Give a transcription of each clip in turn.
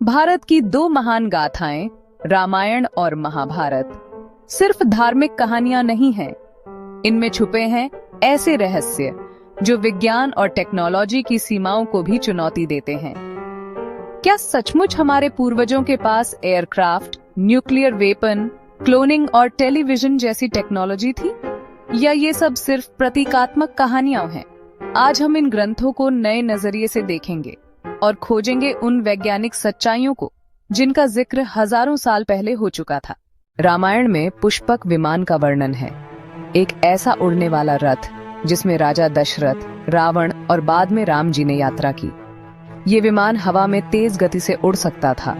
भारत की दो महान गाथाएं रामायण और महाभारत सिर्फ धार्मिक कहानियां नहीं हैं। इनमें छुपे हैं ऐसे रहस्य जो विज्ञान और टेक्नोलॉजी की सीमाओं को भी चुनौती देते हैं। क्या सचमुच हमारे पूर्वजों के पास एयरक्राफ्ट, न्यूक्लियर वेपन, क्लोनिंग और टेलीविजन जैसी टेक्नोलॉजी थी, या ये सब सिर्फ प्रतीकात्मक कहानियां हैं? आज हम इन ग्रंथों को नए नजरिए से देखेंगे और खोजेंगे उन वैज्ञानिक सच्चाइयों को जिनका जिक्र हजारों साल पहले हो चुका था। रामायण में पुष्पक विमान का वर्णन है, एक ऐसा उड़ने वाला रथ जिसमें राजा दशरथ, रावण और बाद में राम जी ने यात्रा की। ये विमान हवा में तेज गति से उड़ सकता था,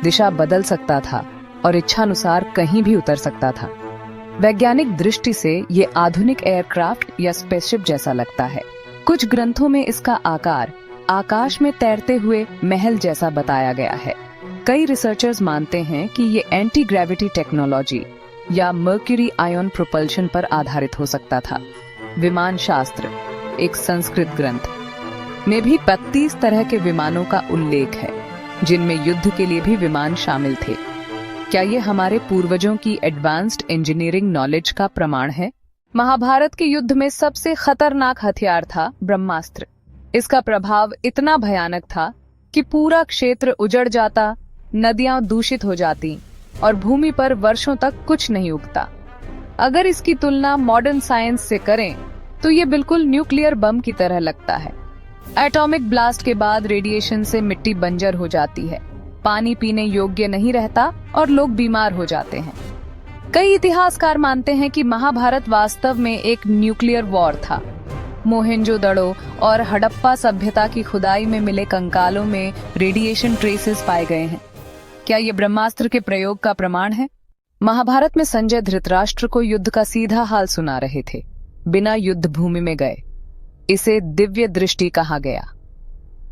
दिशा बदल सकता था और इच्छानुसार कहीं भी उतर सकता था। वैज्ञानिक दृष्टि से ये आधुनिक एयरक्राफ्ट या स्पेसशिप जैसा लगता है। कुछ ग्रंथों में इसका आकार आकाश में तैरते हुए महल जैसा बताया गया है। कई रिसर्चर्स मानते हैं कि ये एंटी ग्रेविटी टेक्नोलॉजी या मर्क्यूरी आयन प्रोपल्शन पर आधारित हो सकता था। विमान शास्त्र, एक संस्कृत ग्रंथ में भी 32 तरह के विमानों का उल्लेख है, जिनमें युद्ध के लिए भी विमान शामिल थे। क्या ये हमारे पूर्वजों की एडवांस्ड इंजीनियरिंग नॉलेज का प्रमाण है? महाभारत के युद्ध में सबसे खतरनाक हथियार था ब्रह्मास्त्र। इसका प्रभाव इतना भयानक था कि पूरा क्षेत्र उजड़ जाता, नदियां दूषित हो जाती और भूमि पर वर्षों तक कुछ नहीं उगता। अगर इसकी तुलना मॉडर्न साइंस से करें तो ये बिल्कुल न्यूक्लियर बम की तरह लगता है। एटॉमिक ब्लास्ट के बाद रेडिएशन से मिट्टी बंजर हो जाती है, पानी पीने योग्य नहीं रहता और लोग बीमार हो जाते हैं। कई इतिहासकार मानते हैं कि महाभारत वास्तव में एक न्यूक्लियर वॉर था। मोहेंजोदड़ो और हड़प्पा सभ्यता की खुदाई में मिले कंकालों में रेडिएशन ट्रेसेस पाए गए हैं। क्या ये ब्रह्मास्त्र के प्रयोग का प्रमाण है? महाभारत में संजय धृतराष्ट्र को युद्ध का सीधा हाल सुना रहे थे, बिना युद्ध भूमि में गए। इसे दिव्य दृष्टि कहा गया।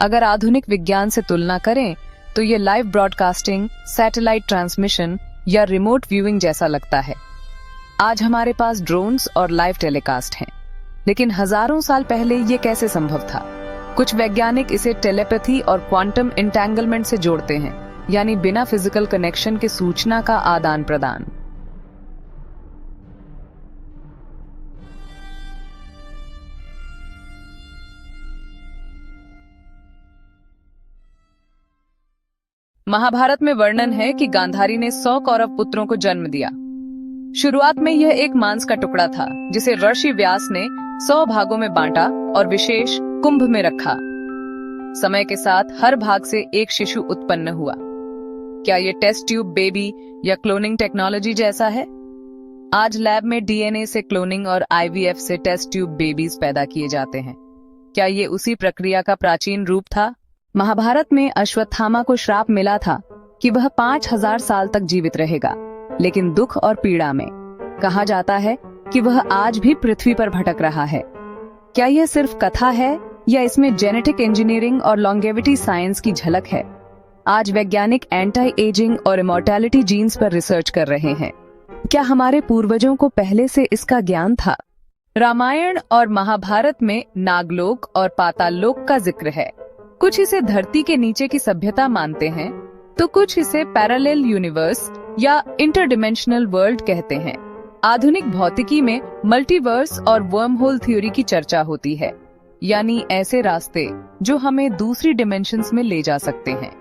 अगर आधुनिक विज्ञान से तुलना करें तो ये लाइव ब्रॉडकास्टिंग, सैटेलाइट ट्रांसमिशन या रिमोट व्यूइंग जैसा लगता है। आज हमारे पास ड्रोन्स और लाइव टेलीकास्ट हैं, लेकिन हजारों साल पहले ये कैसे संभव था? कुछ वैज्ञानिक इसे टेलीपैथी और क्वांटम एंटेंगलमेंट से जोड़ते हैं, यानी बिना फिजिकल कनेक्शन के सूचना का आदान प्रदान। महाभारत में वर्णन है कि गांधारी ने 100 कौरव पुत्रों को जन्म दिया। शुरुआत में यह एक मांस का टुकड़ा था जिसे ऋषि व्यास ने 100 भागों में बांटा और विशेष कुंभ में रखा। समय के साथ हर भाग से एक शिशु उत्पन्न हुआ। क्या ये टेस्ट ट्यूब बेबी या क्लोनिंग टेक्नोलॉजी जैसा है? आज लैब में डीएनए से क्लोनिंग और आईवीएफ से टेस्ट ट्यूब बेबीज पैदा किए जाते हैं। क्या ये उसी प्रक्रिया का प्राचीन रूप था? महाभारत में अश्वत्थामा को श्राप मिला था कि वह 5000 साल तक जीवित रहेगा, लेकिन दुख और पीड़ा में कहा जाता है कि वह आज भी पृथ्वी पर भटक रहा है। क्या यह सिर्फ कथा है या इसमें जेनेटिक इंजीनियरिंग और लॉन्गेविटी साइंस की झलक है? आज वैज्ञानिक एंटी एजिंग और इमॉर्टैलिटी जीन्स पर रिसर्च कर रहे हैं। क्या हमारे पूर्वजों को पहले से इसका ज्ञान था? रामायण और महाभारत में नागलोक और पाताल लोक का जिक्र है। कुछ इसे धरती के नीचे की सभ्यता मानते हैं, तो कुछ इसे पैरेलल यूनिवर्स या इंटरडिमेंशनल वर्ल्ड कहते हैं। आधुनिक भौतिकी में मल्टीवर्स और वर्म होल थ्योरी की चर्चा होती है, यानी ऐसे रास्ते जो हमें दूसरी डिमेंशंस में ले जा सकते हैं।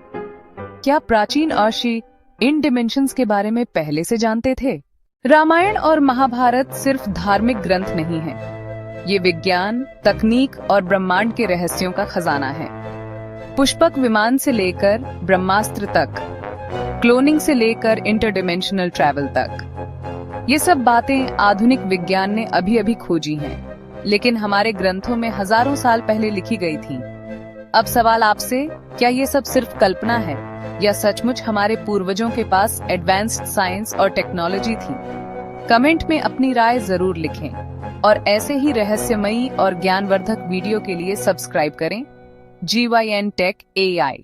क्या प्राचीन अर्षि इन डिमेंशंस के बारे में पहले से जानते थे? रामायण और महाभारत सिर्फ धार्मिक ग्रंथ नहीं है, ये विज्ञान, तकनीक और ब्रह्मांड के रहस्यों का खजाना है। पुष्पक विमान से लेकर ब्रह्मास्त्र तक, क्लोनिंग से लेकर इंटरडिमेंशनल ट्रैवल तक, ये सब बातें आधुनिक विज्ञान ने अभी अभी खोजी हैं, लेकिन हमारे ग्रंथों में हजारों साल पहले लिखी गई थी। अब सवाल आपसे, क्या ये सब सिर्फ कल्पना है या सचमुच हमारे पूर्वजों के पास एडवांस्ड साइंस और टेक्नोलॉजी थी? कमेंट में अपनी राय जरूर लिखें और ऐसे ही रहस्यमयी और ज्ञानवर्धक वीडियो के लिए सब्सक्राइब करें GYN Tech AI।